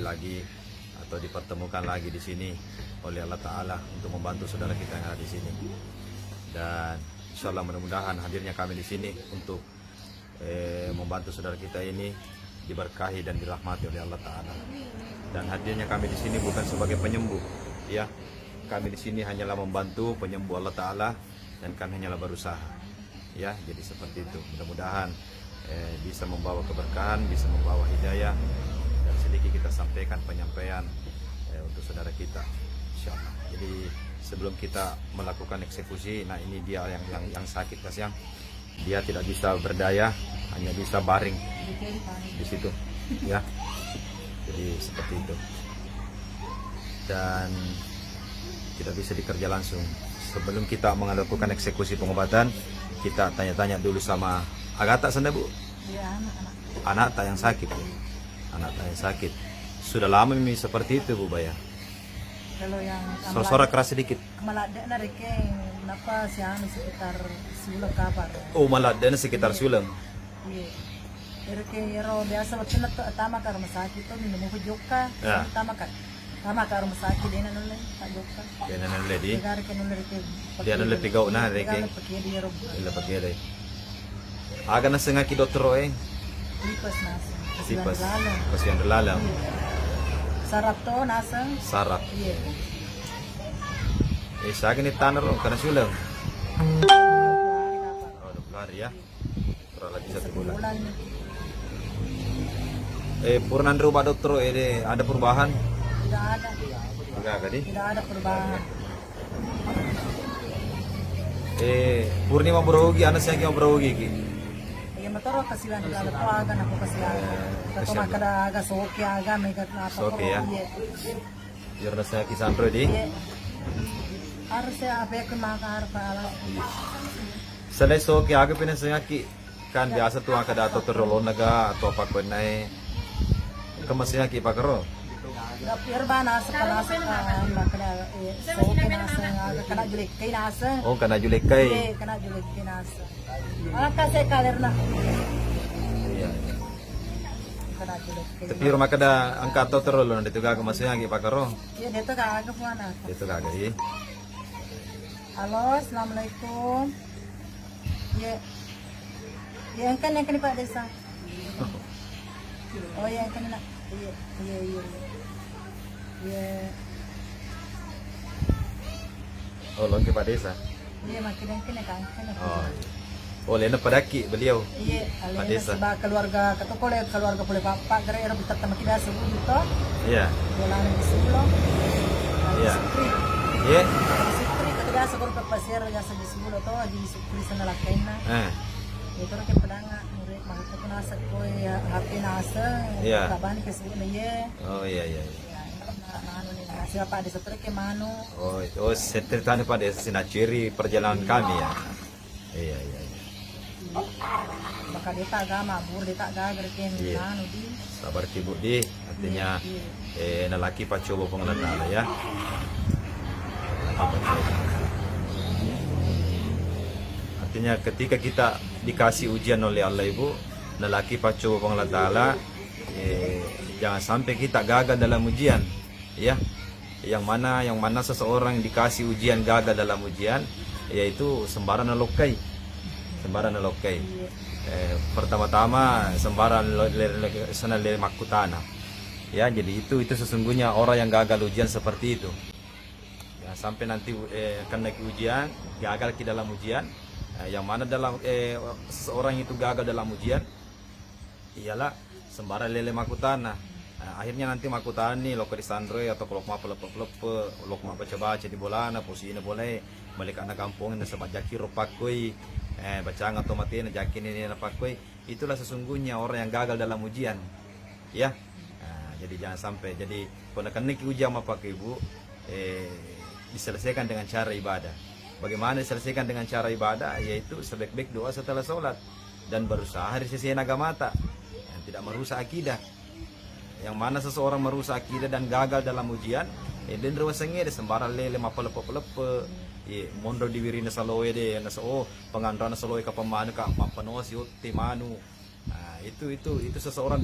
lagi atau dipertemukan lagi di sini oleh Allah Ta'ala untuk membantu saudara kita yang ada di sini. Dan insya Allah mudah-mudahan hadirnya kami di sini untuk membantu saudara kita ini diberkahi dan dirahmati oleh Allah Ta'ala. Dan hadirnya kami di sini bukan sebagai penyembuh, ya. Kami di sini hanyalah membantu penyembuh Allah Ta'ala dan kami hanyalah berusaha, ya. Jadi seperti itu. Mudah-mudahan bisa membawa keberkahan, bisa membawa hidayah, dan sedikit kita sampaikan penyampaian untuk saudara kita, insya Allah. Jadi sebelum kita melakukan eksekusi, nah ini dia yang sakit, kasihan. Dia tidak bisa berdaya, hanya bisa baring di situ, ya. Jadi seperti itu. Dan tidak bisa dikerja langsung. Sebelum kita melakukan eksekusi pengobatan, kita tanya-tanya dulu sama agak tak sana, Bu? Ya, Anak tak yang sakit, Bu. Anak tak yang sakit. Sudah lama ini seperti itu, Bu Baya. kalau yang Suara keras sedikit. malada na reke napa siya sekitar sulak kabar. Oh, malah dan sekitar sulam. Iya. Reke yero biasa waktu na tama ka rumah sakit to minum hujok ka. Ya. Tama ka rumah sakit ina nulay tak jokka. Yan na lady. Negara ke nulay reke. Dia na lepigaw na reke. Pakai di yero. Ila pagere. Aga na senga ki dokter eh. Lipas nasa. Sipas. Kasihan lalang. Sarap to nasa. Sarap. Iya. Sa akin tanah ro kana sulam. Oh, 20 hari ya. Kurang lagi 1 bulan. Bulan Purnan rumah dokter ada perubahan? tidak ada. Enggak kali. Tidak ada perubahan. Purnima berogi, anak saya yang berogi ki. Iya motor kasihan kalau to aga na ko kasihan. Kato makada aga soke aga mega na to. Soke, ya. Yarna saya kisandro di. Harus saya abe ko makahar pala. Salai so ki aga pina saya ki kan biasa tuh angka dato terolong naga atau apa ko nai. Kamasnya ki pakaro. Dapir ba na sa palasa makada soke na sa aga kana julik kay nasa. Oh, kana julik kay. Kana julik kay nasa. Ala kasi kaler na. Iya. Kana julik kay. Tapi rumah kada angka to terolong dito ga kamasnya ki pakaro. Iya dito ka aga po na. Dito ga di. Halo, assalamualaikum. Ya, yang kan Pak Desa. Oh ya, yang kan nak. Iya, iya, iya. Iya, Oh, long ke Pak Desa. iya makin yang kan. Oh. Oh, lena padaki beliau. Iya, Pak alin Desa. sebab keluarga ketukole keluarga boleh bapak gara era kita teman kita sebelum itu. Iya. Bola di sebelum. Iya. Iya. Sipri ketika sebelum pasir ya sa sebelum to di sipri sana lakain na. Ito rin kaya pala nga, makita ko nasa ko happy nasa, Iya. kaban kasi niya. Oh, iya iya. Ano nila, siya pa di sa trek mano. Oh, ceritanya Pak Desa sinaciri perjalanan kami ya. Iya iya. Baka dita aga mabur dita aga gerken Iya. ano di. Sabar ki Bu di, artinya nalaki pacoba pengelatala ya. Artinya ketika kita dikasih ujian oleh Allah Ibu, nalaki pacoba pengelatala, jangan sampai kita gagal dalam ujian, ya. Yang mana seseorang dikasih ujian gagal dalam ujian, yaitu sembarang nalokai. Pertama-tama sembarang sana makutana. Ya, jadi itu sesungguhnya orang yang gagal ujian seperti itu. Ya, sampai nanti kena ujian, gagal di dalam ujian, yang mana dalam seseorang itu gagal dalam ujian, ialah sembarang lele makutana. Akhirnya nanti makutani loko di sandre atau kalau mau pelepe loko mau baca di bolana posisinya boleh balik anak kampung yang sebab jaki ropakoi bacaan atau mati jakin ini napakoi. Itulah sesungguhnya orang yang gagal dalam ujian, ya. Jadi jangan sampai jadi kalau kena ujian apa ke Ibu diselesaikan dengan cara ibadah. Bagaimana diselesaikan dengan cara ibadah? Yaitu sebaik-baik doa setelah sholat dan berusaha dari sisi nagamata yang tidak merusak akidah. Yang mana seseorang merusak akidah dan gagal dalam ujian, dan ruasanya ada sembarang lele mapalepe-lepe, mondo diwirina saloe de, nasa pengandrana saloe ka pamanu ka mapanosi uti manu. Itu seseorang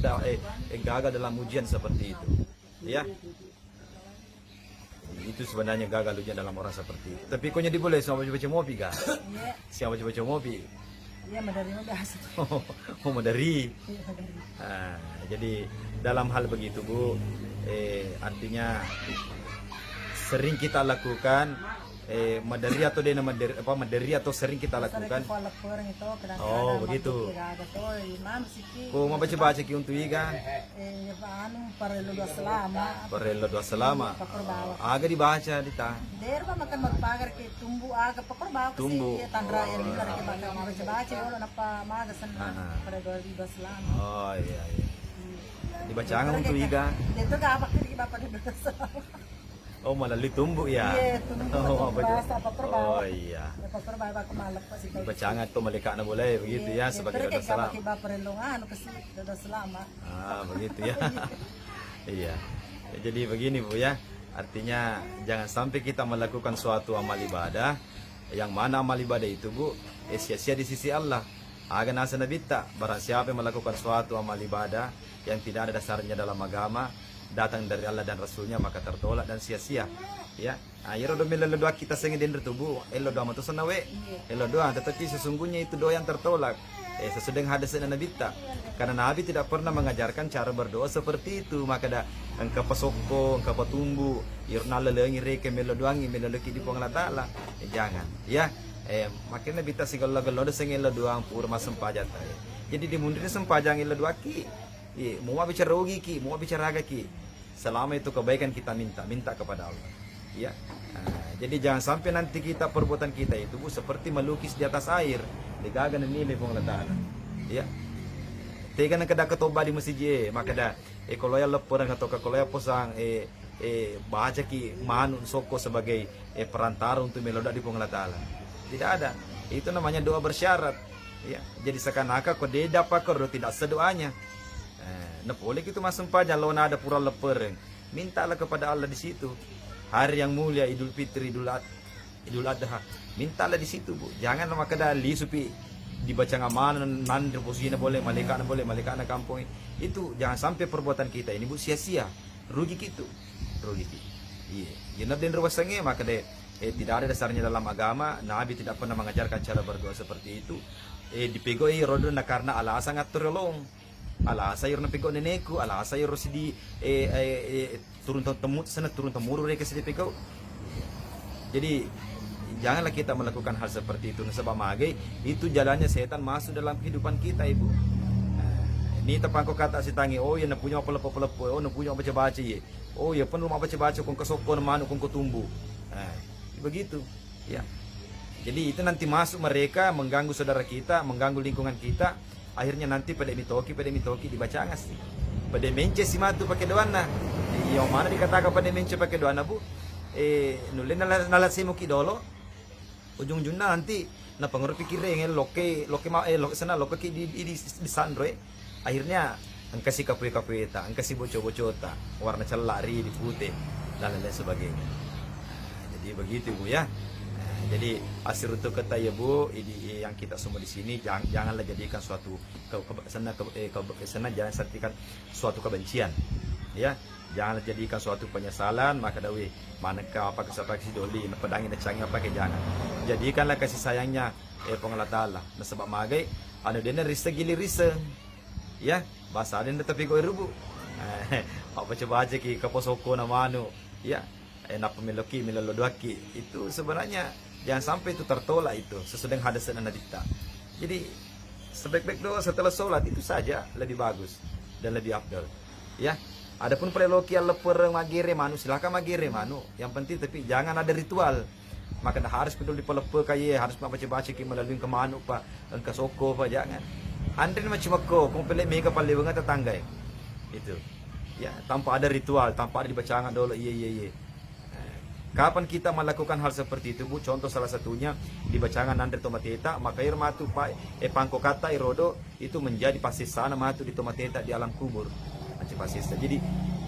gagal dalam ujian seperti itu. Ya. Itu sebenarnya gagal ujian dalam orang seperti itu. Tapi kau jadi boleh sama baca mopi kah? Iya. Siapa baca mopi? Iya, menerima biasa. Oh, dari. Iya, dari. Jadi dalam hal begitu Bu, artinya sering kita lakukan madari atau madari atau sering kita lakukan. Oh, begitu. Oh, mau baca ki untuk ikan. Parelo dua selama. Parelo dua selama. Agak dibaca dita. Der ba makan magpagar ki tumbu aga pakorbaw kasi Tumbu. tandra yan nila ki baka mabaca wala na pa magasan na para dua selama. Oh iya. Dibaca untuk ikan. Dito ka apa ki ba para dua selama. Oh, melalui tumbuh ya. Iya, tumbu bahasa pakorbaw. Oh iya. Pakorbaw ba kumalak pa si kay. Bacangan tuh malika na boleh begitu ya sebagai doa salam. Ki ba parelo nga ano kasi dua selama. Begitu ya. Iya. Jadi begini Bu ya. Artinya jangan sampai kita melakukan suatu amal ibadah yang mana amal ibadah itu Bu sia-sia di sisi Allah. Agan asa nabita barang siapa yang melakukan suatu amal ibadah yang tidak ada dasarnya dalam agama, datang dari Allah dan Rasulnya, maka tertolak dan sia-sia. Ya, ayo do melo doa kita sengin tubuh, elo doa matu senawe, elo doa, tetapi sesungguhnya itu doa yang tertolak. Sesudah hadis Nabi kita, karena Nabi tidak pernah mengajarkan cara berdoa seperti itu. Maka dah engkau pasoko, engkau patumbu, irna lelengi reke melo doangi melo leki di Allah Taala. Jangan, ya. Makanya kita segala gelo sengin lo doang pur masem pajat. Jadi dimundiri sempajang elo doa ki. Mau bicara rugi ki, mau bicara raga ki. Selama itu kebaikan kita minta kepada Allah. Ya. Jadi jangan sampai nanti kita perbuatan kita itu Bu seperti melukis di atas air. Digagan nilai pong letak. Ya. Tegan ang kada katoba di masjid maka da kalau ya lepor atau kalau ya posang baca ki manun soko sebagai perantara untuk meloda di pong letak. Tidak ada. Itu namanya doa bersyarat. Ya. Jadi seakan-akan kau dapat kau tidak sedoanya. Nah, boleh gitu masem paja lawan ada pura lepereng. Mintalah kepada Allah di situ. Hari yang mulia Idul Fitri, Idul Adha. Mintalah di situ, Bu. Jangan makadali supi dibaca ngamanan nanti posisinya boleh, malaikat na kampung. Itu jangan sampai perbuatan kita ini Bu sia-sia. Rugi gitu. Rugi. Iya. Yenab den ruwasange maka tidak ada dasarnya dalam agama. Nabi tidak pernah mengajarkan cara berdoa seperti itu. Dipegoi rodo na karena alasan ngaturolong. Alasa yor na pigo neneku, alasa yor sidi turun temut sana turun temuru mereka sidi pigo. Jadi janganlah kita melakukan hal seperti itu. Sebab magai itu jalannya setan masuk dalam kehidupan kita Ibu. Ini tepangko kata si tangi, oh ya na punya apa-apa, oh na punya baca-baca ye. Oh ya pun rumah baca-baca kung kasoko na manu kung kutumbu. Begitu, ya. Jadi itu nanti masuk mereka mengganggu saudara kita, mengganggu lingkungan kita. Akhirnya nanti pada mitoki dibaca ngas. Pada mence si matu pakai doana. Yang mana dikatakan pada mence pakai doana Bu? Nulen nalat simu kidolo. Ujung-ujungnya nanti na pengaruh pikirin loke sana loke di sandroe. Akhirnya angkasi kapue-kapue ta, angkasi boco-boco ta, warna celari di putih dan lain sebagainya. Jadi begitu Bu ya. Jadi asir untuk kata ya Bu, ini yang kita semua di sini janganlah jadikan suatu kebesaran, jangan jadikan suatu kebencian, ya. Janganlah jadikan suatu penyesalan. Maka dawi manakah apa kesapa si doli, pedangin canggih apa ke jangan. Jadikanlah kasih sayangnya pengalat Allah. Nah sebab magai, anu dena risa gili risa, ya. Bahasa ada tapi kau rubu. Apa coba aja ki kaposoko nama anu, ya. Enak pemiloki milolodoaki itu sebenarnya jangan sampai itu tertolak itu sesudah hadis dan nadita. Jadi sebaik-baik doa setelah sholat itu saja lebih bagus dan lebih afdal. Ya, adapun preloki leper magere manu silakan magere manu. Yang penting tapi jangan ada ritual. Maka harus peduli pelepe kaya harus baca-baca ki melalui ke manu pak dan ke soko pak jangan. Andrin macam ko kung pele mega paliwengan tetangga itu. Ya, tanpa ada ritual, tanpa ada dibacangan dulu iya. Kapan kita melakukan hal seperti itu Bu? Contoh salah satunya di bacangan Andre Tomateta, maka air matu pangko kata irodo itu menjadi pasisana matu di Tomateta di alam kubur. Pasisa. Jadi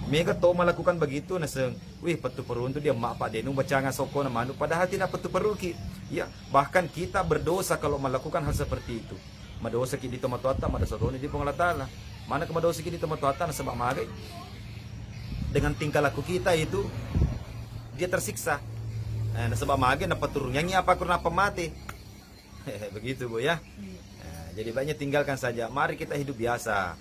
mega to melakukan begitu naseng, wih petu peruntu dia mak pak denung bacangan soko na manu padahal tidak petu peruki. Ya, bahkan kita berdosa kalau melakukan hal seperti itu. Madosa ki di Tomatota, madosa di pengalatala. Mana ke madosa ki di Tomatota sebab magai dengan tingkah laku kita itu dia tersiksa. Nah, sebab magen dapat turun yang apa kurang apa mati. Begitu Bu ya. Jadi baiknya tinggalkan saja. Mari kita hidup biasa.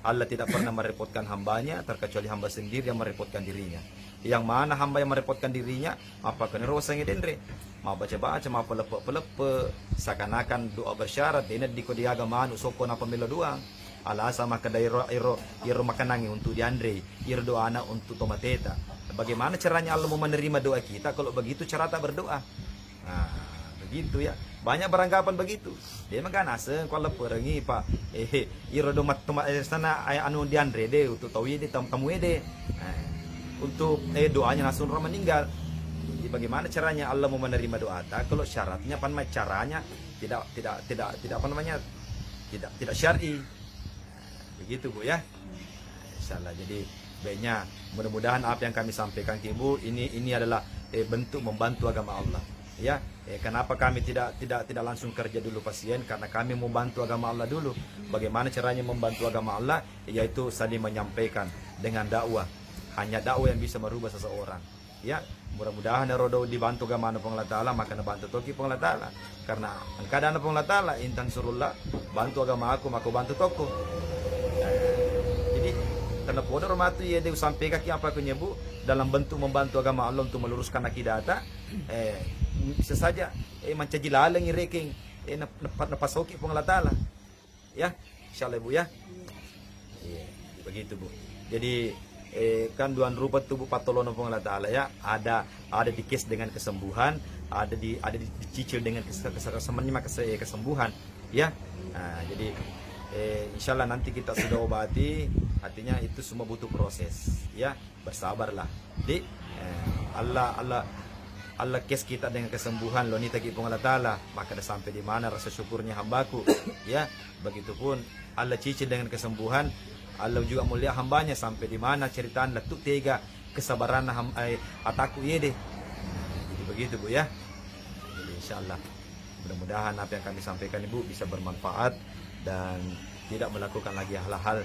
Allah tidak pernah merepotkan hambanya, terkecuali hamba sendiri yang merepotkan dirinya. Yang mana hamba yang merepotkan dirinya, apa kena rosanya dendre, mau baca-baca, mau pelepe, seakan-akan doa bersyarat, ini di kodi agama usoko na pemelo doang. Alasa maka iro makanangi untuk diandre, iro doa anak untuk tomateta. Bagaimana caranya Allah mau menerima doa kita? Kalau begitu cara tak berdoa. Nah, begitu ya. Banyak beranggapan begitu. Dia makan aseng kalau perangi pak. Iro domat tomat sana anu diandre deh untuk tahu ini tamu deh. Untuk doanya langsung orang meninggal. Jadi bagaimana caranya Allah mau menerima doa ta? Kalau syaratnya apa namanya caranya tidak apa namanya tidak syar'i. Begitu Bu ya. Insyaallah. Jadi baiknya mudah-mudahan apa yang kami sampaikan ke Ibu ini adalah bentuk membantu agama Allah. Ya, kenapa kami tidak langsung kerja dulu pasien? Karena kami mau bantu agama Allah dulu. Bagaimana caranya membantu agama Allah? Yaitu saling menyampaikan dengan dakwah. Hanya dakwah yang bisa merubah seseorang. Ya, mudah-mudahan rodo dibantu agama Allah Taala, maka bantu toki Allah Taala. Karena keadaan Allah Taala intan surullah, bantu agama aku, maka bantu toko. Jadi karena pada rumah itu ya dia sampai kaki apa aku nyebu dalam bentuk membantu agama Allah untuk meluruskan akidah bisa saja mencaji lalang ireking napasoki Allah Taala. Ya, insyaallah Bu ya. Iya, begitu Bu. Jadi kan dua rupa tubuh patolono Allah Taala ya, ada dikis dengan kesembuhan, ada dicicil dengan kesembuhan ya. Nah, jadi insyaallah nanti kita sudah obati, artinya itu semua butuh proses ya, bersabarlah. Jadi Allah kes kita dengan kesembuhan lo nita kipung Allah Taala, maka dah sampai di mana rasa syukurnya hambaku ya. Begitupun Allah cicil dengan kesembuhan, Allah juga mulia hambanya sampai di mana ceritaan letuk tega kesabaran ataku ye deh. Jadi begitu Bu ya. Jadi insyaallah mudah-mudahan apa yang kami sampaikan Ibu bisa bermanfaat dan tidak melakukan lagi hal-hal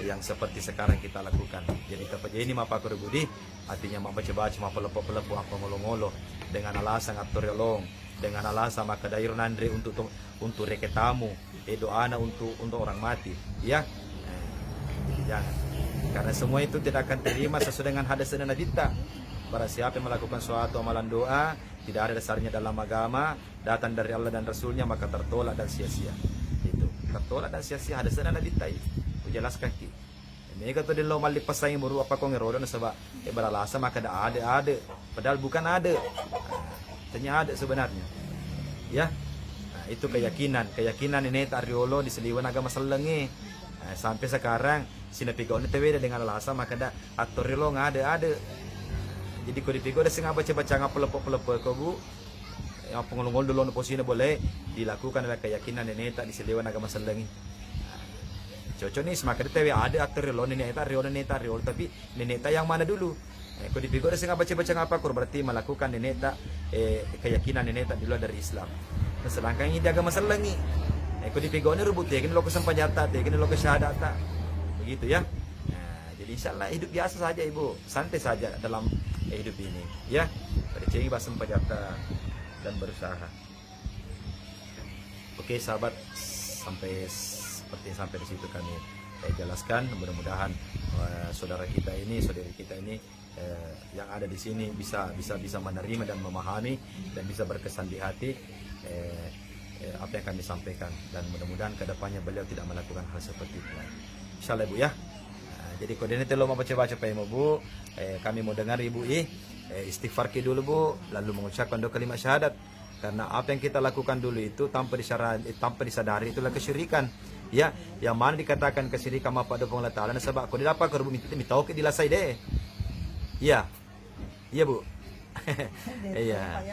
yang seperti sekarang kita lakukan. Jadi kepada ini mapa budi, artinya mau baca-baca, mau pelepo-pelepo apa ngolo-ngolo dengan alasan atoriolong, dengan alasan maka dair nandre untuk reketamu, doana untuk orang mati, ya. Jangan. Karena semua itu tidak akan terima sesuai dengan hadis dan hadita. Para siapa yang melakukan suatu amalan doa tidak ada dasarnya dalam agama, datang dari Allah dan Rasulnya, maka tertolak dan sia-sia. Itu tertolak dan sia-sia hadis dan hadita. Jelaskan ki. Mereka tu dia mali pasai muru apa kau ngerodo na sebab beralasan maka ada. Padahal bukan ada. Ternyata ada sebenarnya. Ya. Nah, itu keyakinan ini tariolo di seliwan agama selengi. Sampai sekarang sinapigo ni teweda dengan alasan maka da atorilo ada. Jadi kau dipigo ada sengaja baca-baca ngapelepo-pelepo kau Bu. Yang pengolong dulu no posisi boleh dilakukan oleh keyakinan ini tak di seliwan agama selengi. Cocok nih semakin tewe ada aktor lo nenek riol tapi nenek yang mana dulu? Kau dipikir ada sengaja baca ngapa kur berarti melakukan nenek keyakinan nenek di luar dari Islam. Nah, sedangkan ini agama selengi. Kau dipikir ini rubut ya, ini lo kesempajata, ini lo kesyahadata, begitu ya. Nah, jadi insyaallah hidup biasa saja Ibu, santai saja dalam hidup ini, ya. Percaya bahasa sempajata dan berusaha. Oke sahabat, sampai di situ kami jelaskan. Mudah-mudahan saudari kita ini yang ada di sini bisa menerima dan memahami dan bisa berkesan di hati apa yang kami sampaikan, dan mudah-mudahan kedepannya beliau tidak melakukan hal seperti itu. Insyaallah Bu ya. Jadi kode ini lo mau baca-baca Pak Bu, kami mau dengar Ibu istighfar dulu Bu, lalu mengucapkan dua kalimat syahadat. Karena apa yang kita lakukan dulu itu tanpa disadari itulah kesyirikan. Ya, yang mana dikatakan kesyirikan pada Allah Taala sebab kau didapat kau minta tahu ke dilasai deh. Iya. Iya Bu. Iya.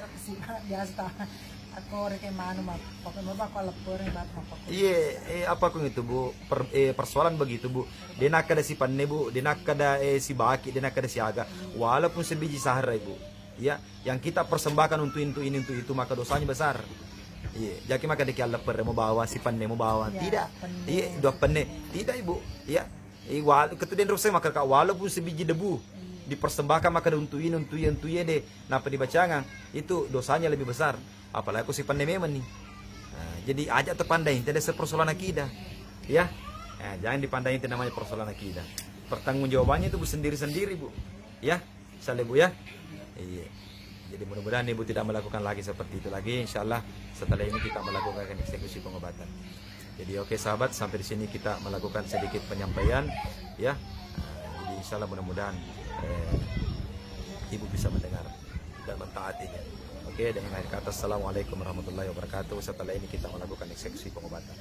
Iya, apa kau itu Bu? Persoalan begitu Bu. Dia nak ada si panne Bu, dia nak ada si baki, dia nak ada si aga. Walaupun sebiji sahara Bu. Ya, yang kita persembahkan untuk itu maka dosanya besar. Iya, jadi maka dia Allah mau bawa si panne mau bawa tidak. Iya, dua panne tidak Ibu. Ya, walaupun kemudian rusak maka walaupun sebiji debu. dipersembahkan maka untuk ini deh napa dibacangan itu dosanya lebih besar, apalagi aku si pandai memang nih. Nah, jadi ajak terpandai tidak sepersoalan akidah ya. Nah, jangan dipandai itu namanya persoalan akidah, pertanggungjawabannya itu bu sendiri-sendiri bu ya, misalnya bu ya. Iya, jadi mudah-mudahan ibu tidak melakukan lagi seperti itu lagi. Insyaallah setelah ini kita melakukan eksekusi pengobatan. Jadi oke sahabat, sampai di sini kita melakukan sedikit penyampaian ya. Jadi insyaallah mudah-mudahan ibu bisa mendengar dan mentaatinya. Oke, dengan akhir kata assalamualaikum warahmatullahi wabarakatuh. Setelah ini kita melakukan eksekusi pengobatan.